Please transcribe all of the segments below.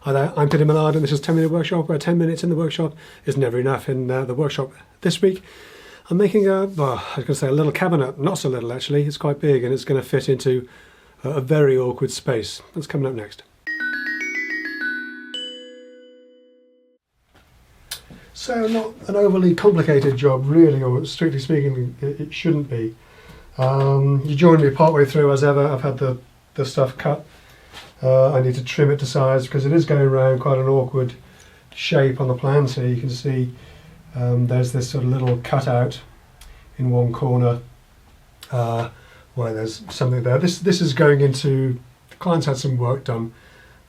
Hi there, I'm Peter Millard and this is 10 Minute Workshop, where 10 minutes in the workshop is never enough. In the workshop this week, I'm making I was going to say a little cabinet, not so little actually, it's quite big and it's going to fit into a very awkward space. That's coming up next. So not an overly complicated job really, or strictly speaking it shouldn't be. You joined me partway through as ever. I've had the stuff cut. I need to trim it to size because it is going around quite an awkward shape on the plan. So you can see there's this sort of little cutout in one corner where there's something there. This is going into, the client's had some work done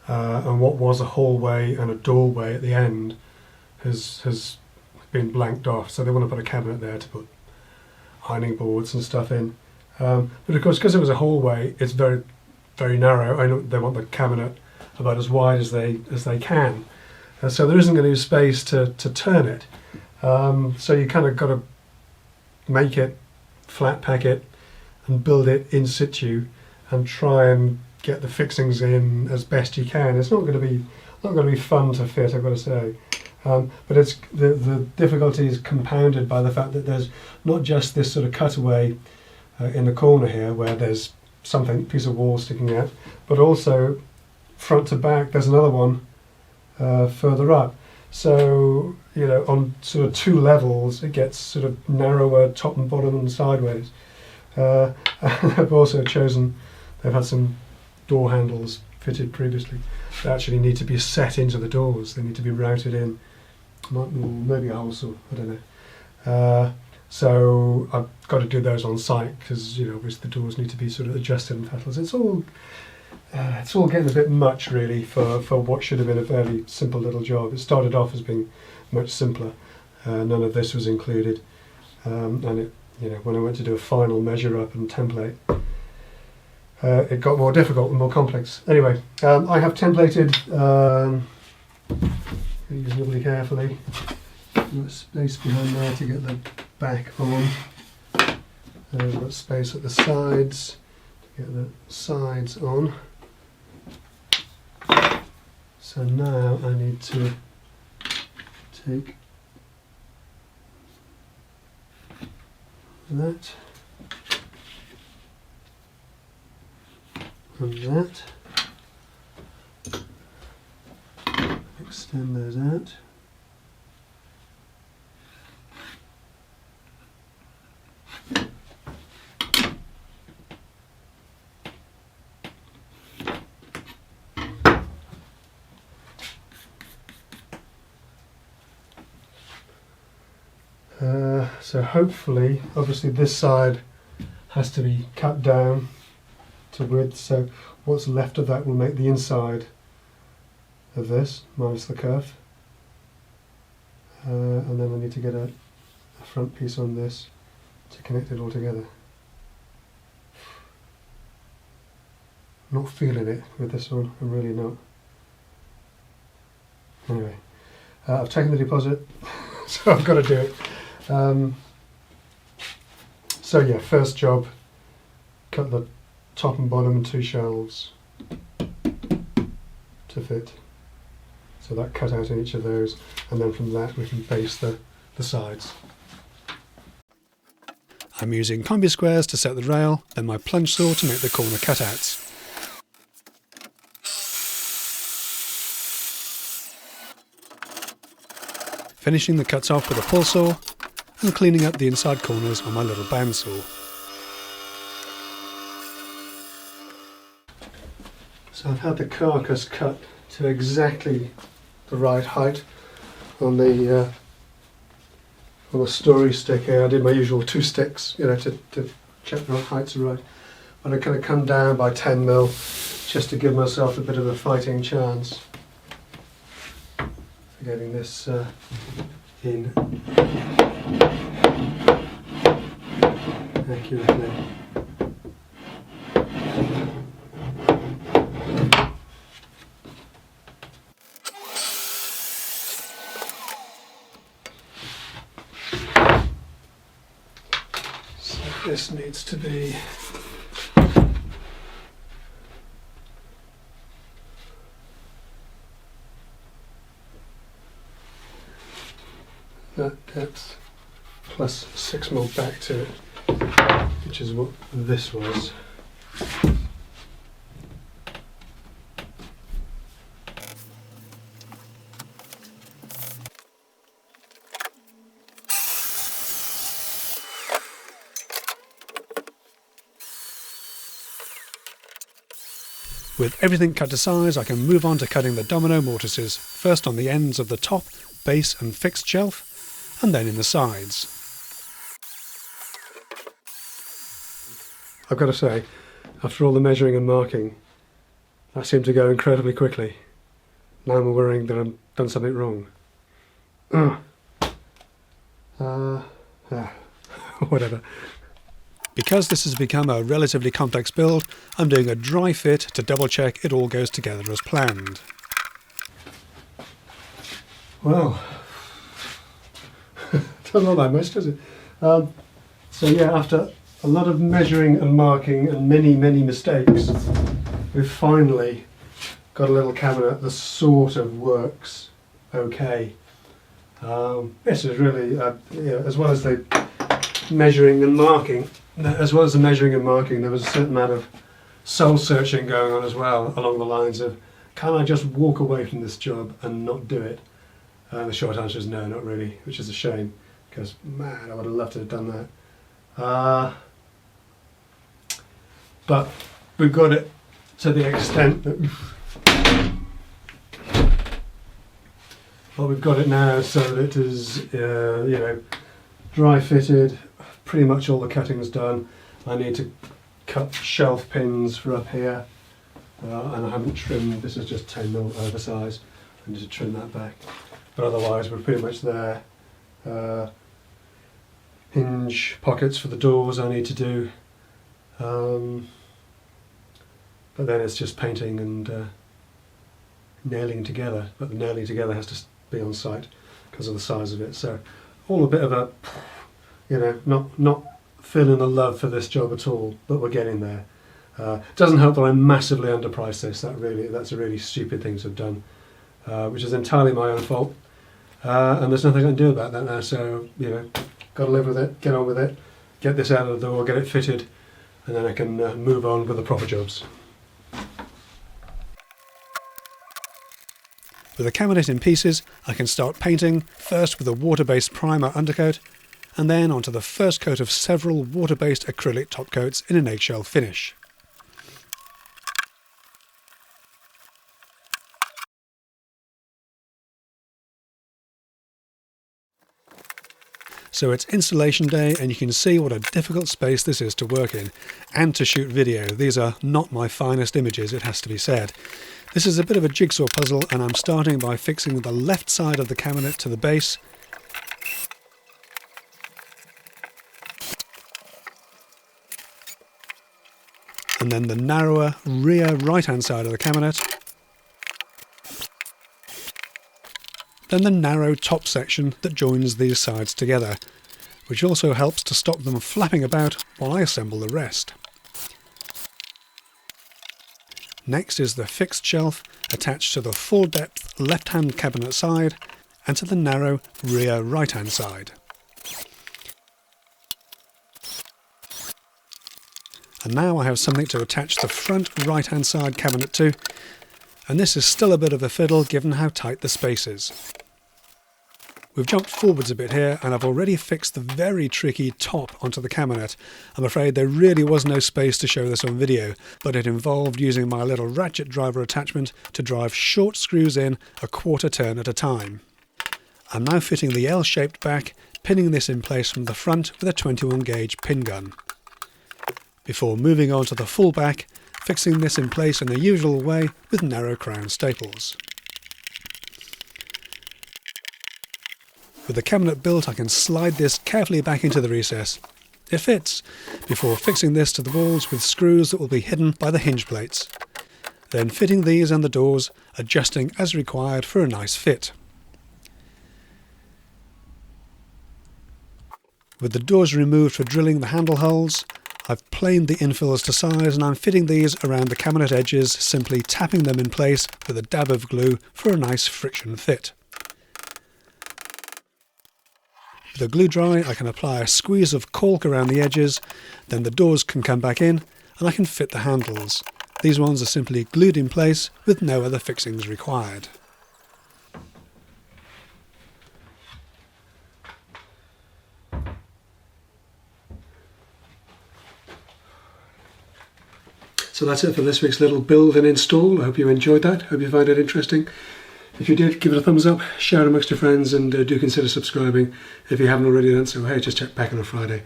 and what was a hallway and a doorway at the end has been blanked off. So they want to put a cabinet there to put ironing boards and stuff in. But of course, because it was a hallway, it's very narrow. I know they want the cabinet about as wide as they can, so there isn't going to be space to turn it. So you kind of got to make it, flat pack it, and build it in situ, and try and get the fixings in as best you can. It's not going to be fun to fit, I've got to say. But it's the difficulty is compounded by the fact that there's not just this sort of cutaway in the corner here where there's piece of wall sticking out, but also front to back there's another one further up. So on sort of two levels it gets sort of narrower top and bottom and sideways. I've also chosen, they've had some door handles fitted previously. They actually need to be set into the doors. They need to be routed in, maybe a hole saw, I don't know. So I've got to do those on site because obviously the doors need to be sort of adjusted and petals. It's all getting a bit much really for what should have been a fairly simple little job. It started off as being much simpler. None of this was included, and when I went to do a final measure up and template, it got more difficult and more complex. Anyway, I have templated. Use really carefully. Got space behind there to get the back on. I've got space at the sides to get the sides on. So now I need to take that and that, extend those out. So hopefully, obviously this side has to be cut down to width, so what's left of that will make the inside of this, minus the curve. And then I need to get a front piece on this to connect it all together. Not feeling it with this one, I'm really not. Anyway, I've taken the deposit, so I've got to do it. So yeah, first job, cut the top and bottom and two shelves to fit. So that cut out in each of those, and then from that we can base the sides. I'm using combi squares to set the rail, then my plunge saw to make the corner cutouts. Finishing the cuts off with a pull saw, and cleaning up the inside corners on my little bandsaw. So I've had the carcass cut to exactly the right height on the story stick here. I did my usual 2 sticks, to check the heights are right. But I kind of come down by 10 mil just to give myself a bit of a fighting chance for getting this in accurately. So this needs to be that depth plus 6mm back to it, which is what this was. With everything cut to size, I can move on to cutting the domino mortises, first on the ends of the top, base and fixed shelf, and then in the sides. I've got to say, after all the measuring and marking, that seemed to go incredibly quickly. Now I'm worrying that I've done something wrong. Whatever. Because this has become a relatively complex build, I'm doing a dry fit to double check it all goes together as planned. Well, doesn't look that much, does it? So yeah, after a lot of measuring and marking and many mistakes, we've finally got a little cabinet that sort of works okay. This is really, as well as the measuring and marking, there was a certain amount of soul searching going on as well, along the lines of, can I just walk away from this job and not do it? And the short answer is no, not really, which is a shame, because man, I would have loved to have done that. But we've got it to the extent that we've got it now so that it is, dry fitted. Pretty much all the cutting's done. I need to cut shelf pins for up here, and I haven't trimmed. This is just 10mm oversize. I need to trim that back, but otherwise we're pretty much there. Hinge pockets for the doors I need to do, but then it's just painting and nailing together. But the nailing together has to be on site because of the size of it. So all a bit of a, not feeling the love for this job at all, but we're getting there. Doesn't help that I massively underpriced this. That's a really stupid thing to have done, which is entirely my own fault, and there's nothing I can do about that now. So got to live with it, get on with it, get this out of the door, get it fitted, and then I can move on with the proper jobs. With the cabinet in pieces, I can start painting, first with a water-based primer undercoat, and then onto the first coat of several water-based acrylic top coats in an eggshell finish. So it's installation day, and you can see what a difficult space this is to work in and to shoot video. These are not my finest images, it has to be said. This is a bit of a jigsaw puzzle, and I'm starting by fixing the left side of the cabinet to the base, and then the narrower rear right-hand side of the cabinet, then the narrow top section that joins these sides together, which also helps to stop them flapping about while I assemble the rest. Next is the fixed shelf attached to the full depth left-hand cabinet side and to the narrow rear right-hand side. And now I have something to attach the front right-hand side cabinet to, and this is still a bit of a fiddle given how tight the space is. We've jumped forwards a bit here, and I've already fixed the very tricky top onto the cabinet. I'm afraid there really was no space to show this on video, but it involved using my little ratchet driver attachment to drive short screws in a quarter turn at a time. I'm now fitting the L-shaped back, pinning this in place from the front with a 21 gauge pin gun. Before moving on to the full back, fixing this in place in the usual way with narrow crown staples. With the cabinet built, I can slide this carefully back into the recess. It fits, before fixing this to the walls with screws that will be hidden by the hinge plates. Then fitting these and the doors, adjusting as required for a nice fit. With the doors removed for drilling the handle holes, I've planed the infills to size, and I'm fitting these around the cabinet edges, simply tapping them in place with a dab of glue for a nice friction fit. With the glue dry, I can apply a squeeze of cork around the edges, then the doors can come back in and I can fit the handles. These ones are simply glued in place with no other fixings required. So that's it for this week's little build and install. I hope you enjoyed that. Hope you found it interesting. If you did, give it a thumbs up, share it amongst your friends, and do consider subscribing if you haven't already done so. Hey, just check back on a Friday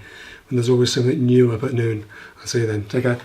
when there's always something new up at noon. I'll see you then. Take care.